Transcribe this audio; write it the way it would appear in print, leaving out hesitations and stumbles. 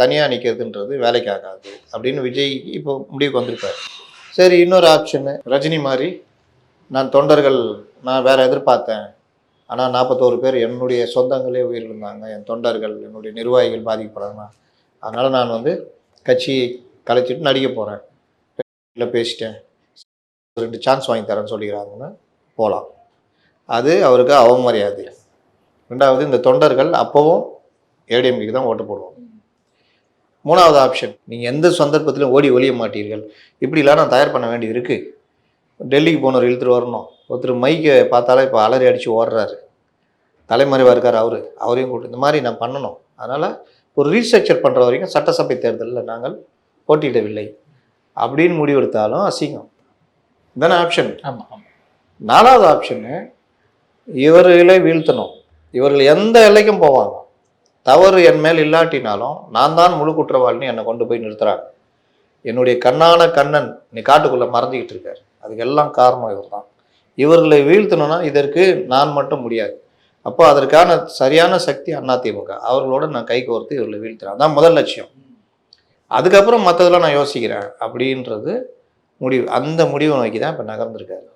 தனியாக நிற்கிறதுன்றது வேலைக்கு ஆகாது அப்படின்னு விஜய் இப்போ முடிவுக்கு வந்திருப்பார். சரி, இன்னொரு ஆப்ஷனு ரஜினி மாதிரி நான் தொண்டர்கள் நான் வேறு எதிர்பார்த்தேன், ஆனால் 41 பேர் என்னுடைய சொந்தங்களே உயிரிழந்தாங்க, என் தொண்டர்கள் என்னுடைய நிர்வாகிகள் பாதிக்கப்படுறாங்க, அதனால் நான் வந்து கட்சியை கலைச்சிட்டு நடிக்க போகிறேன், இல்லை பேசிட்டேன், 2 சான்ஸ் வாங்கி தரேன்னு சொல்லிக்கிறாங்கன்னு போகலாம். அது அவருக்கு அவமரியாதை. ரெண்டாவது, இந்த தொண்டர்கள் அப்போவும் ஏடிஎம்கேக்கு தான் ஓட்டு போடுவோம். மூணாவது ஆப்ஷன், நீங்கள் எந்த சந்தர்ப்பத்திலும் ஓடி ஒழிய மாட்டீர்கள், இப்படிலாம் நான் தயார் பண்ண வேண்டியது இருக்குது. டெல்லிக்கு போனவர் இழுத்துட்டு வரணும், ஒருத்தர் மைக்கை பார்த்தாலே இப்போ அலறி அடித்து ஓடுறாரு, தலைமறைவாக இருக்கார் அவரையும் கூப்பிட்டு இந்த மாதிரி நான் பண்ணணும். அதனால் ஒரு ரீஸ்ட்ரக்சர் பண்ணுற வரைக்கும் சட்டசபை தேர்தலில் நாங்கள் போட்டியிடவில்லை அப்படின்னு முடிவெடுத்தாலும் அசிங்கம். இதான ஆப்ஷன். ஆமாம். நாலாவது ஆப்ஷனு, இவர்களை வீழ்த்தணும், இவர்கள் எந்த எல்லைக்கும் போவாங்க, தவறு என் மேல் இல்லாட்டினாலும் நான் தான் முழு குற்றவாளின்னு என்னை கொண்டு போய் நிறுத்துறாங்க. என்னுடைய கண்ணான கண்ணன் நீ காட்டுக்குள்ளே மறைஞ்சிக்கிட்டு இருக்கார், அதுக்கு எல்லாம் காரணம் இவர் தான். இவர்களை வீழ்த்தணும்னா இதற்கு நான் மட்டும் முடியாது. அப்போ அதற்கான சரியான சக்தி அதிமுக, அவர்களோட நான் கை கோர்த்து இவர்களை வீழ்த்துறேன், அதான் முதல் லட்சியம். அதுக்கப்புறம் மற்றதெல்லாம் நான் யோசிக்கிறேன் அப்படின்றது முடிவு. அந்த முடிவை நோக்கி தான் இப்போ நகர்ந்துருக்காரு.